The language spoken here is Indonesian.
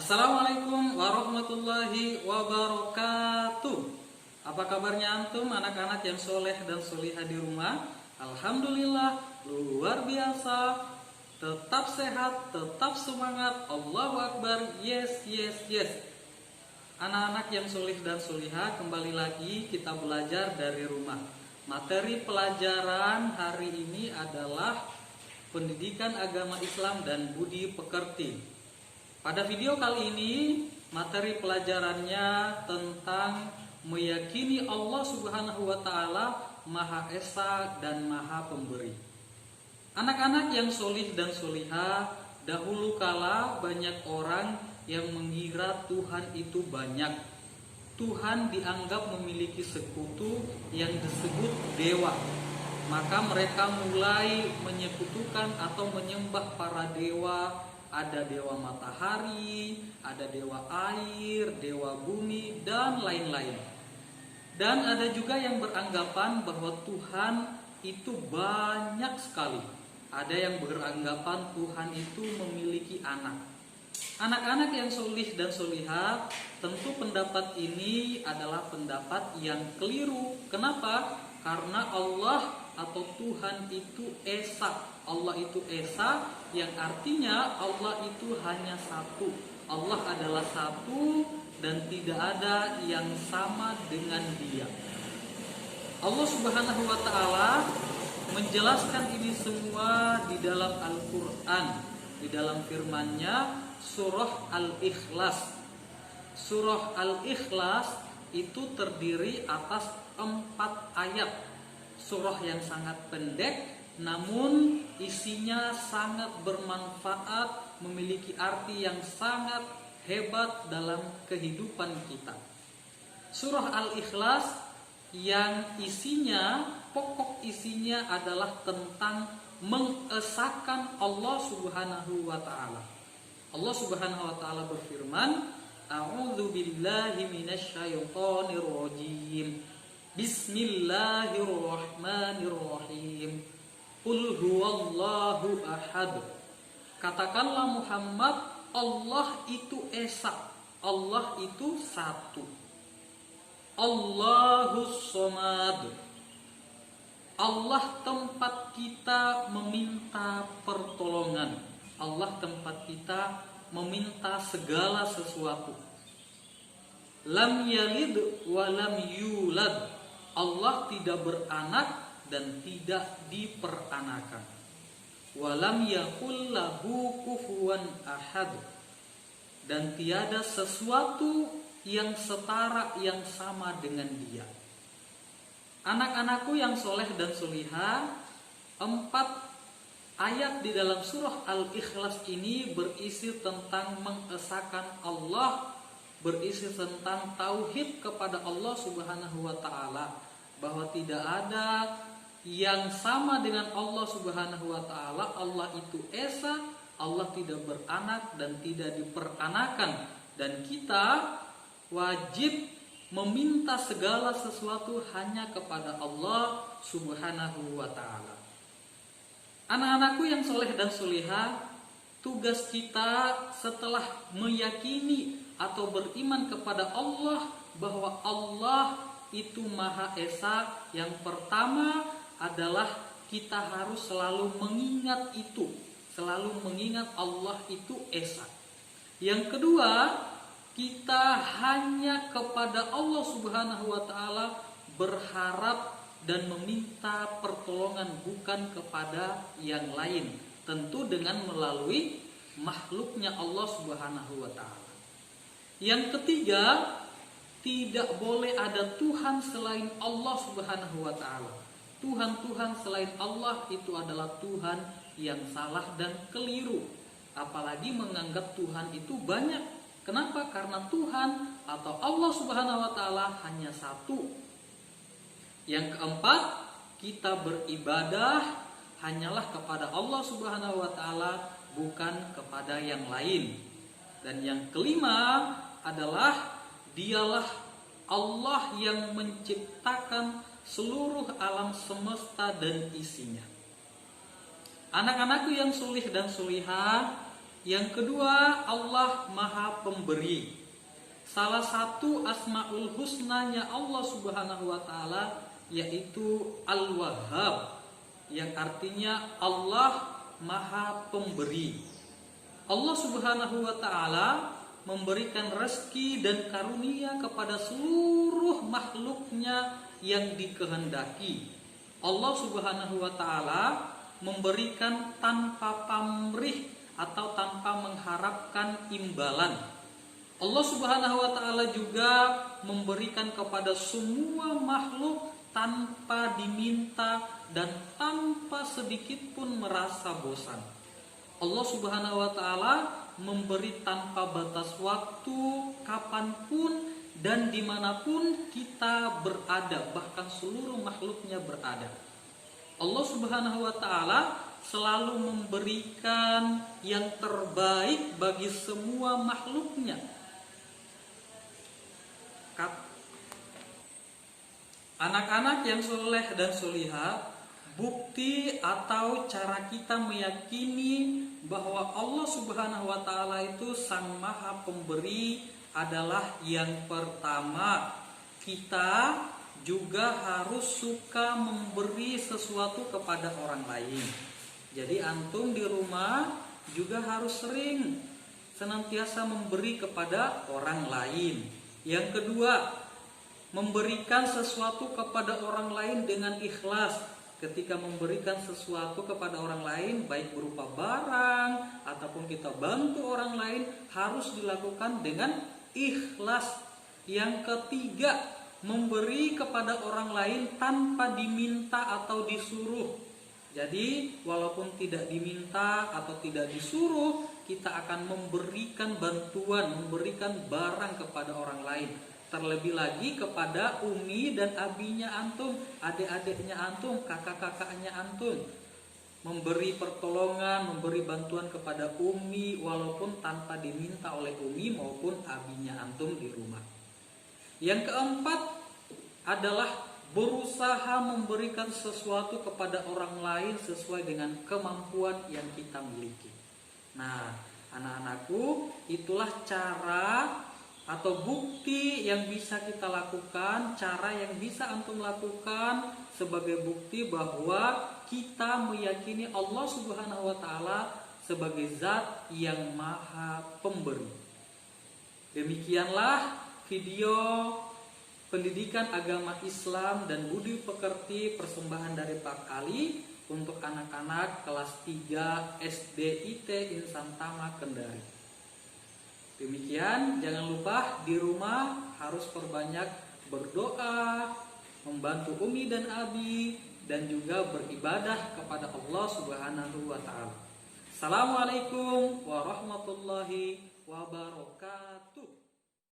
Assalamualaikum warahmatullahi wabarakatuh. Apa kabarnya antum anak-anak yang soleh dan solihah di rumah? Alhamdulillah luar biasa. Tetap sehat, tetap semangat. Allahu Akbar. Yes, yes, yes. Anak-anak yang solih dan solihah, kembali lagi kita belajar dari rumah. Materi pelajaran hari ini adalah pendidikan agama Islam dan budi pekerti. Pada video kali ini, materi pelajarannya tentang meyakini Allah Subhanahu wa Ta'ala Maha Esa dan Maha Pemberi. Anak-anak yang solih dan solihah, dahulu kala banyak orang yang mengira Tuhan itu banyak. Tuhan dianggap memiliki sekutu yang disebut dewa. Maka mereka mulai menyekutukan atau menyembah para dewa. Ada dewa matahari, ada dewa air, dewa bumi, dan lain-lain. Dan ada juga yang beranggapan bahwa Tuhan itu banyak sekali. Ada yang beranggapan Tuhan itu memiliki anak. Anak-anak yang solih dan solihah, tentu pendapat ini adalah pendapat yang keliru. Kenapa? Karena Allah atau Tuhan itu Esa. Allah itu Esa, yang artinya Allah itu hanya satu. Allah adalah satu dan tidak ada yang sama dengan Dia. Allah Subhanahu wa Ta'ala menjelaskan ini semua di dalam Al-Quran, di dalam firman-Nya surah Al-Ikhlas. Surah Al-Ikhlas itu terdiri atas 4 ayat. Surah yang sangat pendek, namun isinya sangat bermanfaat, memiliki arti yang sangat hebat dalam kehidupan kita. Surah Al-Ikhlas yang pokok isinya adalah tentang mengesahkan Allah Subhanahu wa Ta'ala. Allah Subhanahu wa Ta'ala berfirman, A'udzu billahi minasyaitonir rajim. Bismillahirrahmanirrahim. Qul huwallahu ahad. Katakanlah Muhammad, Allah itu Esa. Allah itu satu. Allahus Somad. Allah tempat kita meminta pertolongan. Allah tempat kita meminta segala sesuatu. Lam yalid wa lam yulad. Allah tidak beranak dan tidak diperanakan. Wa lam yakul lahu kufuwan ahad. Dan tiada sesuatu yang setara yang sama dengan Dia. Anak-anakku yang soleh dan solihah, 4 ayat di dalam surah Al-Ikhlas ini berisi tentang mengesahkan Allah, berisi tentang tauhid kepada Allah Subhanahu wa Ta'ala, bahwa tidak ada yang sama dengan Allah Subhanahu wa Ta'ala. Allah itu Esa, Allah tidak beranak dan tidak diperanakan, dan kita wajib meminta segala sesuatu hanya kepada Allah Subhanahu wa Ta'ala. Anak-anakku yang soleh dan solihah, tugas kita setelah meyakini atau beriman kepada Allah bahwa Allah itu Maha Esa, yang pertama adalah kita harus selalu mengingat itu, selalu mengingat Allah itu Esa. Yang kedua, kita hanya kepada Allah Subhanahu wa Ta'ala berharap dan meminta pertolongan, bukan kepada yang lain, tentu dengan melalui makhluknya Allah Subhanahu wa Ta'ala. Yang ketiga, tidak boleh ada Tuhan selain Allah Subhanahu wa Ta'ala. Tuhan-Tuhan selain Allah itu adalah Tuhan yang salah dan keliru. Apalagi menganggap Tuhan itu banyak. Kenapa? Karena Tuhan atau Allah Subhanahu wa Ta'ala hanya satu. Yang keempat, kita beribadah hanyalah kepada Allah Subhanahu wa Ta'ala, bukan kepada yang lain. Dan yang kelima adalah Dialah Allah yang menciptakan seluruh alam semesta dan isinya. Anak-anakku yang solih dan solihah, Yang kedua, Allah Maha Pemberi. Salah satu Asmaul Husnanya Allah Subhanahu wa taala yaitu Al-Wahhab, yang artinya Allah Maha Pemberi. Allah Subhanahu wa taala memberikan rezeki dan karunia kepada seluruh makhluknya yang dikehendaki. Allah Subhanahu wa taala memberikan tanpa pamrih atau tanpa mengharapkan imbalan. Allah Subhanahu wa taala juga memberikan kepada semua makhluk tanpa diminta dan tanpa sedikit pun merasa bosan. Allah Subhanahu wa taala memberi tanpa batas waktu, kapanpun dan dimanapun kita berada, bahkan seluruh makhluknya berada. Allah Subhanahu wa taala selalu memberikan yang terbaik bagi semua makhluknya. Anak-anak yang soleh dan solihah, bukti atau cara kita meyakini bahwa Allah Subhanahu wa taala itu Sang Maha Pemberi adalah yang pertama, kita juga harus suka memberi sesuatu kepada orang lain. Jadi antum di rumah juga harus sering senantiasa memberi kepada orang lain. Yang kedua, memberikan sesuatu kepada orang lain dengan ikhlas. Ketika memberikan sesuatu kepada orang lain, baik berupa barang ataupun kita bantu orang lain, harus dilakukan dengan ikhlas. Yang ketiga, memberi kepada orang lain tanpa diminta atau disuruh. Jadi walaupun tidak diminta atau tidak disuruh, kita akan memberikan bantuan, memberikan barang kepada orang lain. Terlebih lagi kepada umi dan abinya antum, adik-adiknya antum, kakak-kakaknya antum. Memberi pertolongan, memberi bantuan kepada umi walaupun tanpa diminta oleh umi maupun abinya antum di rumah. Yang keempat adalah berusaha memberikan sesuatu kepada orang lain sesuai dengan kemampuan yang kita miliki. Nah, anak-anakku, itulah cara atau bukti yang bisa kita lakukan, cara yang bisa antum lakukan sebagai bukti bahwa kita meyakini Allah Subhanahu wa taala sebagai zat yang Maha Pemberi. Demikianlah video pendidikan agama Islam dan budi pekerti persembahan dari Pak Ali untuk anak-anak kelas 3 SDIT Insan Tama Kendari. Demikian, jangan lupa di rumah harus perbanyak berdoa, membantu umi dan abi, dan juga beribadah kepada Allah Subhanahu wa taala. Assalamualaikum warahmatullahi wabarakatuh.